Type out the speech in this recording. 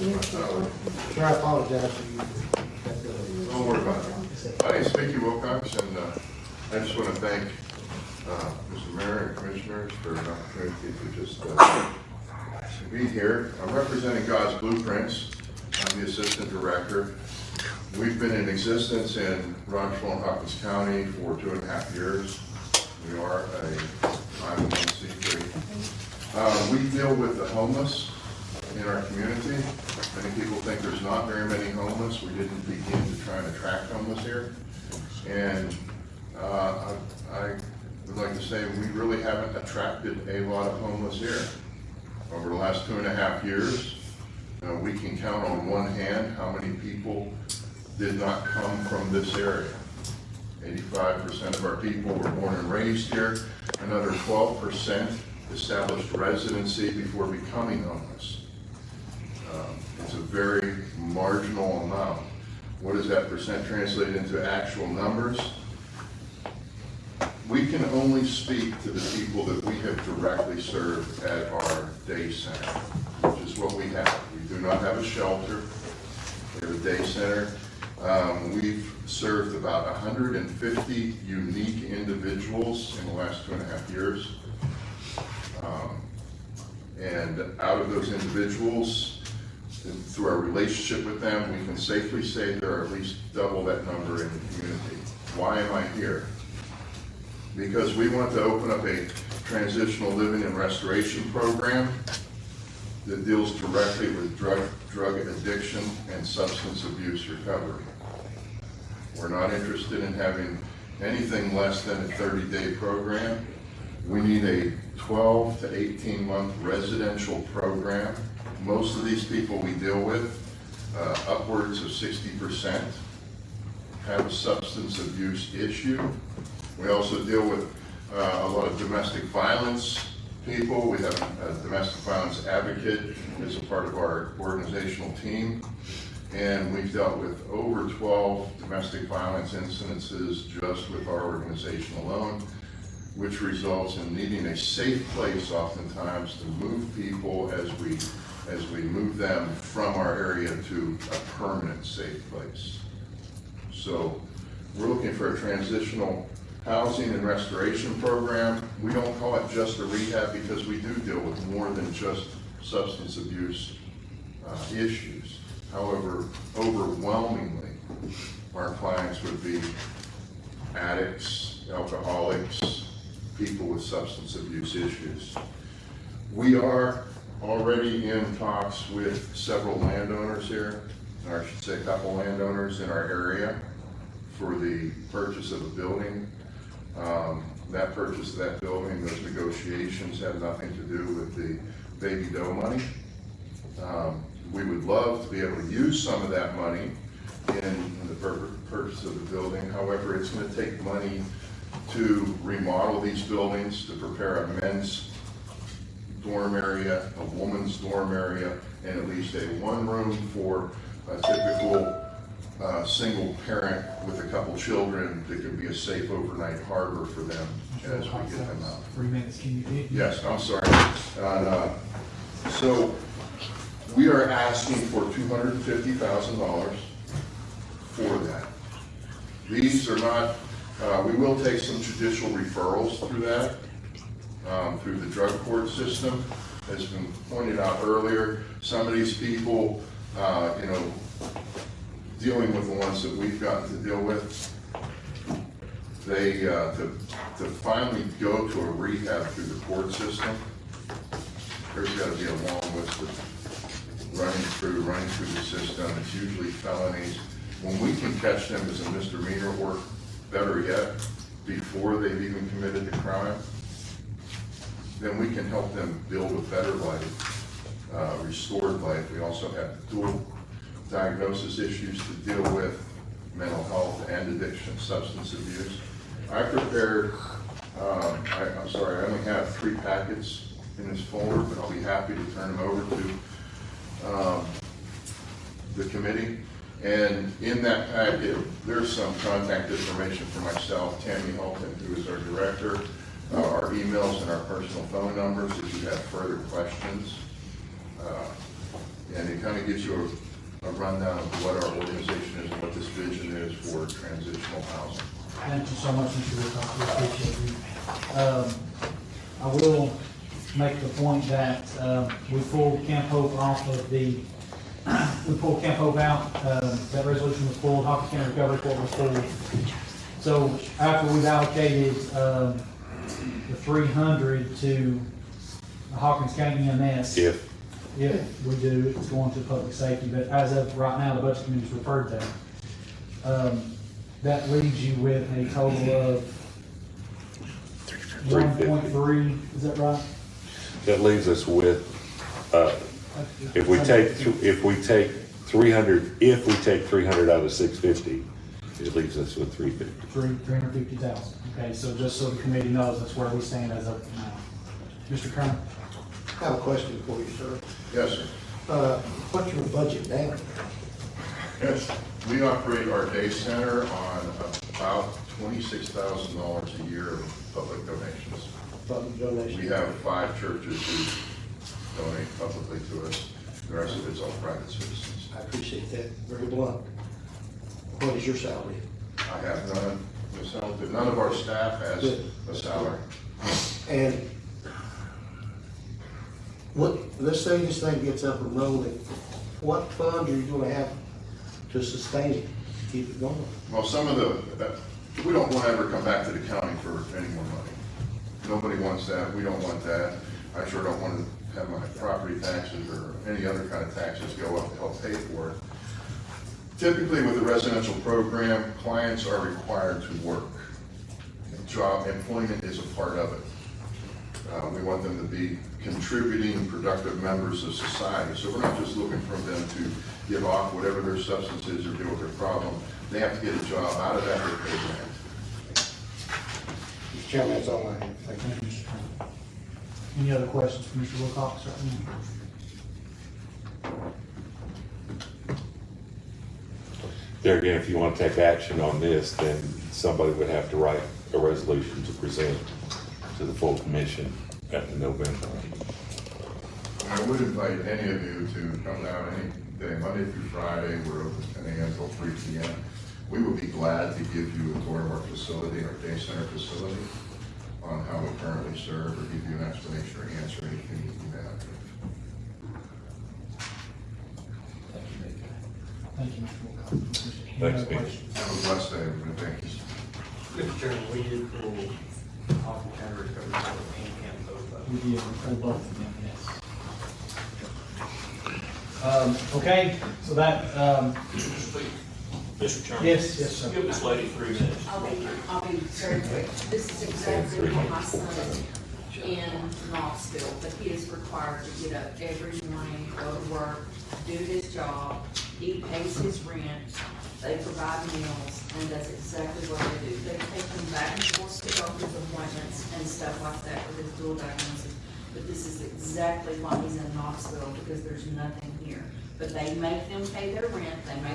Sir, I apologize for you. Don't worry about it. My name is Mickey Wilcox, and I just want to thank Mr. Mayor and Commissioners for an opportunity to just be here. I'm representing God's Blueprints. I'm the Assistant Director. We've been in existence in Rogersville and Hawkins County for 2.5 years. We are a 501c3. We deal with the homeless in our community. Many people think there's not very many homeless. We didn't begin to try and attract homeless here. And I would like to say we really haven't attracted a lot of homeless here. Over the last 2.5 years, we can count on one hand how many people did not come from this area. 85% of our people were born and raised here. Another 12% established residency before becoming homeless. It's a very marginal amount. What does that percent translate into actual numbers? We can only speak to the people that we have directly served at our day center, which is what we have. We do not have a shelter. We have a day center. We've served about 150 unique individuals in the last 2.5 years. And out of those individuals, through our relationship with them, we can safely say there are at least double that number in the community. Why am I here? Because we want to open up a transitional living and restoration program that deals directly with drug addiction and substance abuse recovery. We're not interested in having anything less than a 30-day program. We need a 12 to 18-month residential program. Most of these people we deal with, upwards of 60%, have a substance abuse issue. We also deal with a lot of domestic violence people. We have a domestic violence advocate as a part of our organizational team. And we've dealt with over 12 domestic violence incidences just with our organization alone, which results in needing a safe place oftentimes to move people as we move them from our area to a permanent safe place. So we're looking for a transitional housing and restoration program. We don't call it just a rehab because we do deal with more than just substance abuse issues. However, overwhelmingly, our clients would be addicts, alcoholics, people with substance abuse issues. We are already in talks with several landowners here, or I should say a couple landowners in our area for the purchase of a building. That purchase of that building, those negotiations have nothing to do with the Baby Doe money. We would love to be able to use some of that money in the purchase of the building. However, it's going to take money to remodel these buildings, to prepare a men's dorm area, a woman's dorm area, and at least a one room for a typical single parent with a couple children that could be a safe overnight harbor for them as we get them out. 3 minutes, can you do? Yes, I'm sorry. So we are asking for $250,000 for that. These are not, we will take some judicial referrals through that, through the drug court system. As been pointed out earlier, some of these people, dealing with the ones that we've gotten to deal with, they, to finally go to a rehab through the court system, there's got to be a long list of running through the system. It's usually felonies. When we can catch them as a misdemeanor, or better yet, before they've even committed the crime, then we can help them build a better life, restored life. We also have dual diagnosis issues to deal with, mental health and addiction, substance abuse. I prepared, I'm sorry, I only have 3 packets in this folder, but I'll be happy to turn them over to the committee. And in that packet, there's some contact information for myself, Tammy Hilton, who is our director, our emails and our personal phone numbers if you have further questions. And if kind of gives you a rundown of what our organization is and what this vision is for transitional housing. Thank you so much, Mr. Wilcox, we appreciate you. I will make the point that, we pulled Camp Hope off of we pulled Camp Hope out, that resolution was pulled, Hawkins County Recovery Court was pulled. So after we've allocated, the 300 to Hawkins County EMS. If we do, it's going to public safety, but as of right now, the budget committee's referred that. That leaves you with a total of 1.3, is that right? That leaves us with, if we take 300 out of 650, it leaves us with 350. 350,000. Okay, so just so the committee knows, that's where we stand as of now. Mr. Kerner? I have a question for you, sir. Yes, sir. What's your budget down? Yes, we operate our day center on about $26,000 a year of public donations. Public donation? We have 5 churches who donate publicly to us. The rest of it's all private citizens. I appreciate that, very blunt. What is your salary? I have none. None of our staff has a salary. And let's say this thing gets up and rolling, what funds are you gonna have to sustain it, to keep it going? Well, we don't want to ever come back to the county for any more money. Nobody wants that. We don't want that. I sure don't want to have my property taxes or any other kind of taxes go up to help pay for it. Typically with the residential program, clients are required to work. Job employment is a part of it. We want them to be contributing, productive members of society. So we're not just looking for them to give off whatever their substance is or deal with their problem. They have to get a job out of that program. Mr. Chairman, that's all I have. Thank you. Thank you, Mr. Kerner. Any other questions for Mr. Wilcox right now? There again, if you want to take action on this, then somebody would have to write a resolution to present to the full commission at the November. I would invite any of you to come down any day, Monday through Friday. We're open 10 a.m. until 3 p.m. We would be glad to give you a tour of our facility, our day center facility, on how we currently serve, or give you an explanation or answer anything you have. Thank you, Mr. Wilcox. Any Thanks, other Pete. questions? Have a blessed day, everyone. Thank you. Mr. Chairman, we did pull off the county recovery board and Camp Hope. We did, we pulled both of them, yes. Okay, so that, Mr. Chairman. yes, sir. Give this lady 3 minutes. I'll be very quick. This is exactly what my son in Knoxville, but he is required to get up every morning, go to work, do his job. He pays his rent, they provide meals, and that's exactly what they do. They take him back and forth to doctor's appointments and stuff like that with his dual diagnosis. But this is exactly why he's in Knoxville, because there's nothing here. But they make them pay their rent, they make